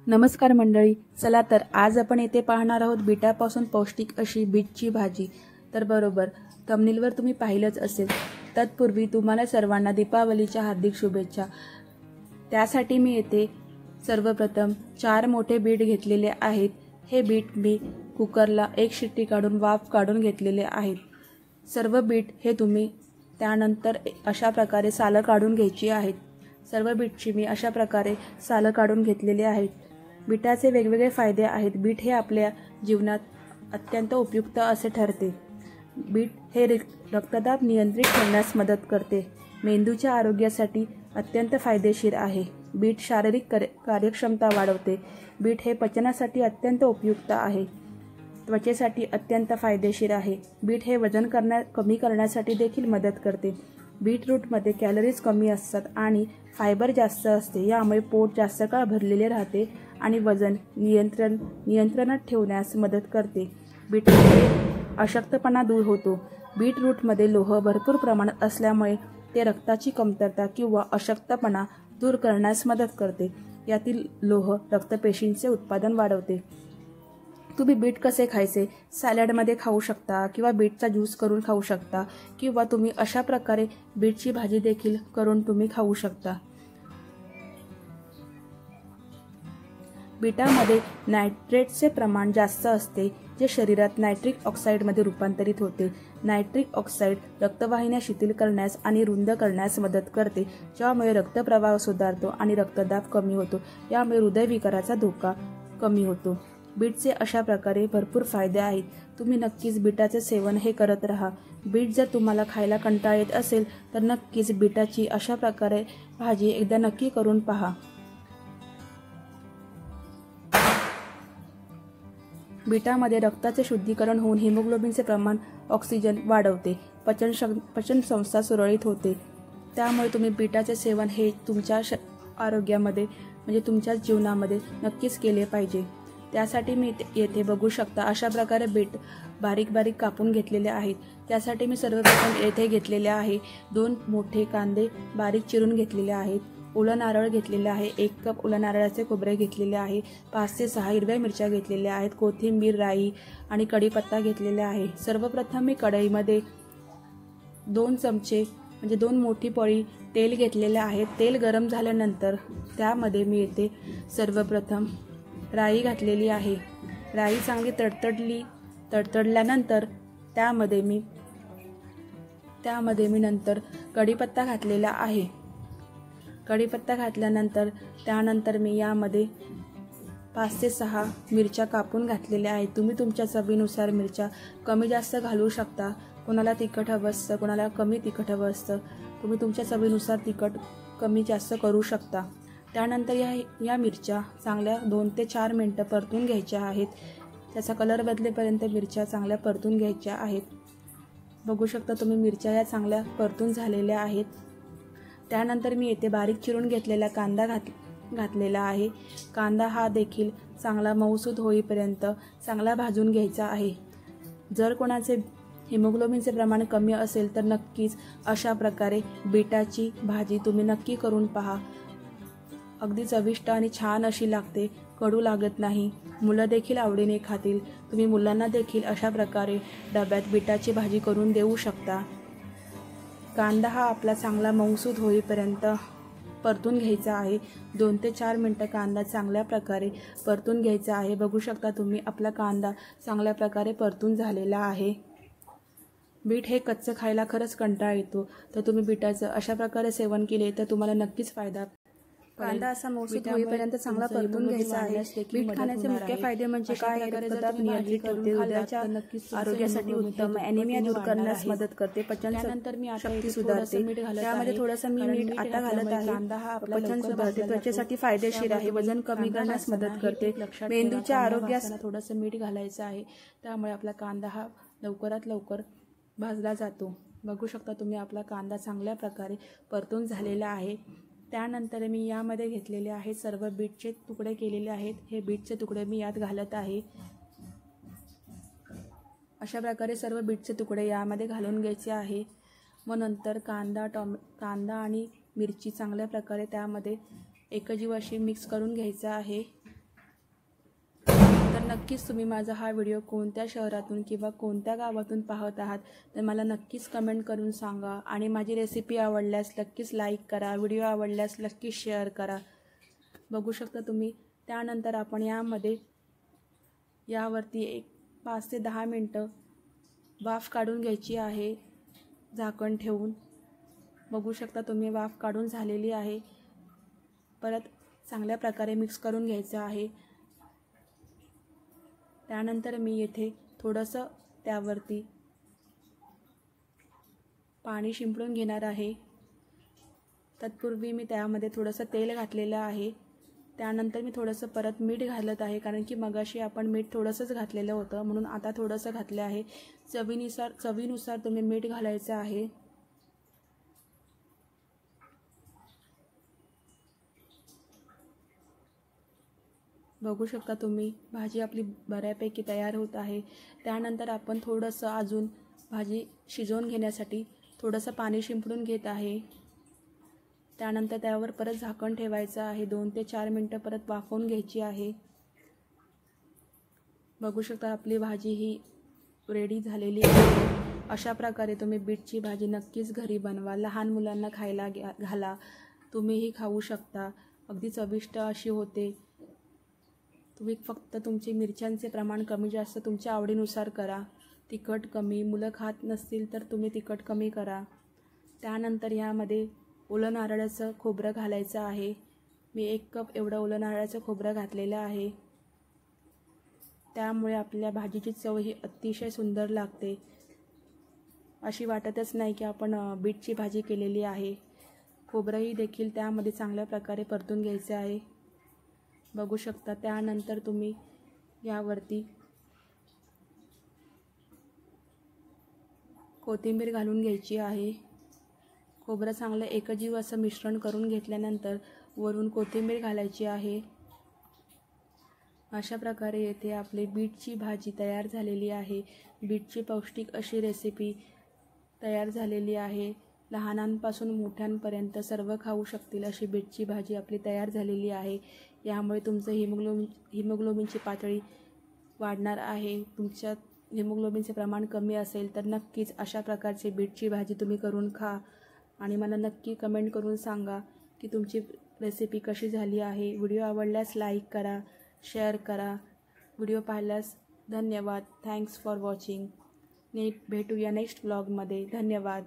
नमस्कार मंडळी, चला तर आज आपण येथे पाहणार आहोत बीटापासून पौष्टिक अशी बीटची भाजी। तर बरोबर थंबनेलवर तुम्ही पाहिलंच असेल। तत्पूर्वी तुम्हाला सर्वांना दीपावलीच्या हार्दिक शुभेच्छा। त्यासाठी मी येथे सर्वप्रथम 4 मोठे बीट घेतलेले आहेत। हे बीट मी कुकरला 1 शिट्टी काढून वाफ काढून घेतलेले आहेत। सर्व बीट हे तुम्ही त्यानंतर अशा प्रकारे सालं काढून घ्यायची आहेत। सर्व बीटची मी अशा प्रकारे सालं काढून घेतलेले आहेत। बीटाचे वेगवेगळे फायदे आहेत। बीट हे आपल्या जीवनात अत्यंत उपयुक्त असे ठरते। बीट हे रक्तदाब नियंत्रित ठेवण्यास मदत करते। मेंदूच्या आरोग्यासाठी अत्यंत फायदेशीर आहे। बीट शारीरिक कार्यक्षमता वाढवते। बीट हे पचनासाठी अत्यंत उपयुक्त आहे। त्वचेसाठी अत्यंत फायदेशीर आहे। बीट हे वजन कमी करण्यासाठी देखील मदत करते। बीटरूटमध्ये कॅलरीज कमी असतात आणि फायबर जास्त असते। यामुळे पोट जास्त काळ भरलेले राहते आणि वजन नियंत्रणात ठेवण्यास मदत करते। बीटमध्ये अशक्तपणा दूर होतो। बीटरूटमध्ये लोह भरपूर प्रमाणात असल्यामुळे ते रक्ताची कमतरता किंवा अशक्तपणा दूर करण्यास मदत करते। यातील लोह रक्तपेशींचे उत्पादन वाढवते। तुम्ही बीट कसे खायचे? सॅलडमध्ये खाऊ शकता किंवा बीटचा ज्यूस करून खाऊ शकता किंवा तुम्ही अशा प्रकारे बीटची भाजी देखील करून तुम्ही खाऊ शकता। बीटामध्ये नायट्रेटचे प्रमाण जास्त असते, जे शरीरात नायट्रिक ऑक्साईडमध्ये रूपांतरित होते। नायट्रिक ऑक्साईड रक्तवाहिन्या शिथिल करण्यास आणि रुंद करण्यास मदत करते, ज्यामुळे रक्तप्रवाह सुधारतो आणि रक्तदाब कमी होतो। यामुळे हृदयविकाराचा धोका कमी होतो। बीटचे अशा प्रकारे भरपूर फायदे आहेत। तुम्ही नक्कीच बीटाचे सेवन हे करत राहा। बीट जर तुम्हाला खायला कंटाळा येत असेल तर नक्कीच बीटाची अशा प्रकारे भाजी एकदा नक्की करून पहा। बीटामध्ये रक्ताचे शुद्धीकरण होऊन हिमोग्लोबिनचे प्रमाण ऑक्सिजन वाढवते। पचन संस्था सुरळीत होते। त्यामुळे तुम्ही बीटाचे सेवन हे तुमच्या आरोग्यामध्ये म्हणजे तुमच्या जीवनामध्ये नक्कीच केले पाहिजे। त्यासाठी मी येथे बघू शकता अशा प्रकारे बीट बारीक बारीक कापून घेतलेले आहेत। त्यासाठी मी सर्वप्रथम येथे घेतलेले आहे 2 मोठे कांदे बारीक चिरून घेतलेले आहेत। ओला नारळ घेतलेले आहे, 1 कप ओला नारळाचे खोबरे घेतलेले आहे, 5 ते 6 हिरव्या मिरच्या घेतलेल्या आहेत, कोथिंबीर, राई आणि कढीपत्ता घेतलेला आहे। सर्वप्रथम मी कढईमध्ये 2 चमचे म्हणजे 2 मोठी पळी तेल घेतलेले आहे। तेल गरम झाल्यानंतर त्यामध्ये मी येथे सर्वप्रथम राई घातलेली आहे। राई चांगली तडतडल्यानंतर त्यामध्ये मी नंतर कढीपत्ता घातलेला आहे। कढीपत्ता घातल्यानंतर त्यानंतर मी यामध्ये 5 ते 6 मिरच्या कापून घातलेल्या आहेत। तुम्ही तुमच्या चवीनुसार मिरच्या कमी जास्त घालू शकता। कोणाला तिखट हवं असतं, कोणाला कमी तिखट हवं असतं। तुम्ही तुमच्या चवीनुसार तिखट कमी जास्त करू शकता। त्यानंतर या मिरच्या चांगल्या 2 ते 4 मिनिटं परतून घ्यायच्या आहेत। त्याचा कलर बदलेपर्यंत मिरच्या चांगल्या परतून घ्यायच्या आहेत। बघू शकता तुम्ही मिरच्या या चांगल्या परतून झालेल्या आहेत। त्यानंतर मी येथे बारीक चिरून घेतलेला कांदा घातलेला आहे। कांदा हा देखील चांगला मऊसूत होईपर्यंत चांगला भाजून घ्यायचा आहे। जर कोणाचे हिमोग्लोबिनचे प्रमाण कमी असेल तर नक्कीच अशा प्रकारे बीटाची भाजी तुम्ही नक्की करून पहा। अगदी चविष्ट आणि छान अशी लागते, कडू लागत नाही। मुलं देखील आवडीने खातील। तुम्ही मुलांना देखील अशा प्रकारे डब्यात बीटाची भाजी करून देऊ शकता। कांदा हा आपला चांगला मऊसूत होईपर्यंत परतून घ्यायचा आहे। 2 ते 4 मिनिटं कांदा चांगल्या प्रकारे परतून घ्यायचा आहे। बघू शकता तुम्ही आपला कांदा चांगल्या प्रकारे परतून झालेला आहे। बीट हे कच्चं खायला खरंच कंटाळा येतो, तर तुम्ही बीटाचं अशा प्रकारे सेवन केले तर तुम्हाला नक्कीच फायदा। कांदा असा मऊसूत होईपर्यंत चांगला परतून घ्यायचा आहे। बीट खाण्याचे मुख्य फायदे म्हणजे काय? रक्तदाब नियंत्रित ठेवते, हृदयाच्या आरोग्यासाठी उत्तम, ॲनिमिया दूर करण्यास मदत करते, पचननंतर मी शक्ती सुधारते। त्यामध्ये थोडंसं मी मीठ आता घालत आहे। कांदा हा पचन सुधारते, त्वचेसाठी फायदेशीर आहे, वजन कमी करण्यास मदत करते, मेंदूच्या आरोग्यास थोडंसं मीठ घालायचं आहे। त्यामुळे आपला कांदा हा लवकरात लवकर भाजला जातो। बघू शकता तुम्ही आपला कांदा चांगल्या प्रकारे परतून झालेला आहे। त्यानंतर मी यामध्ये घेतलेले आहे सर्व बीटचे तुकडे केलेले आहेत। हे बीटचे तुकडे मी यात घालत आहे। अशा प्रकारे सर्व बीटचे तुकडे यामध्ये घालून घ्यायचे आहे। व नंतर कांदा आणि मिरची चांगल्या प्रकारे त्यामध्ये एकजीव अशी मिक्स करून घ्यायचा आहे। नक्कीच तुम्ही माझा हा व्हिडिओ कोणत्या शहरातून किंवा कोणत्या गावातून पाहत आहात तर मला नक्कीच कमेंट करून सांगा. आणि माझी रेसिपी आवडल्यास नक्कीच लाईक करा, व्हिडिओ आवडल्यास नक्कीच शेअर करा. बघू शकता तुम्ही. त्यानंतर आपण यावरती 5 ते 10 मिनटं वाफ काढून घ्यायची आहे झाकण ठेवून. बघू शकता तुम्ही वाफ काढून झालेली आहे. परत चांगल्या प्रकारे मिक्स करून घ्यायचं आहे. त्यानंतर मी येथे थोडंसं त्यावरती पाणी शिंपडून घेणार आहे. तत्पूर्वी मी त्यामध्ये थोडंसं तेल घातलेलं आहे. त्यानंतर मी थोडंसं परत मीठ घालत आहे, कारण की मगाशी आपण मीठ थोडंसंच घातलेलं होतं, म्हणून आता थोडंसं घातलं आहे. चवीनुसार तुम्ही मीठ घालायचं आहे. बघू शकता तुम्ही भाजी आपली बऱ्यापैकी तयार होत आहे. त्यानंतर आपण थोडंसं अजून भाजी शिजवून घेण्यासाठी थोडंसं पाणी शिंपडून घेत आहे. त्यानंतर त्यावर परत झाकण ठेवायचं आहे. 2 ते 4 मिनटं परत वाफवून घ्यायची आहे. बघू शकता आपली भाजी ही रेडी झालेली आहे. अशा प्रकारे तुम्ही बीटची भाजी नक्कीच घरी बनवा. लहान मुलांना खायला घाला. तुम्हीही खाऊ शकता. अगदी चविष्ट अशी होते. तुम्ही फक्त तुमचे मिरच्यांचे प्रमाण कमी जास्त तुमच्या आवडीनुसार करा. तिखट कमी, मुलं खात नसतील तर तुम्ही तिखट कमी करा. त्यानंतर यामध्ये ओलं नारळाचं खोबरं घालायचं आहे. मी 1 कप एवढं ओलं नारळाचं खोबरं घातलेलं आहे. त्यामुळे आपल्या भाजीची चव ही अतिशय सुंदर लागते. अशी वाटतच नाही की आपण बीटची भाजी केलेली आहे. खोबरंही देखील त्यामध्ये चांगल्या प्रकारे परतून घ्यायचे आहे. बघू शकता. त्यानंतर तुम्ही यावरती कोथिंबीर घालून घ्यायची आहे. खोबरं चांगलं एकजीव असं मिश्रण करून घेतल्यानंतर वरून कोथिंबीर घालायची आहे. अशा प्रकारे येथे आपली बीटची भाजी तयार झालेली आहे. बीटची पौष्टिक अशी रेसिपी तयार झालेली आहे. लहानांपासून मोठ्यांपर्यंत सर्व खाऊ शकतील अशी बीटची भाजी आपली तयार झालेली आहे. यामुळे तुमचं हिमोग्लोबिनची पातळी वाढणार आहे. तुमच्यात हिमोग्लोबिनचे प्रमाण कमी असेल तर नक्कीच अशा प्रकारची बीटची भाजी तुम्ही करून खा. आणि मला नक्की कमेंट करून सांगा की तुमची रेसिपी कशी झाली आहे. व्हिडिओ आवडल्यास लाईक करा, शेअर करा. व्हिडिओ पाहिल्यास धन्यवाद. Thanks for watching. भेटूया नेक्स्ट व्लॉगमध्ये. धन्यवाद.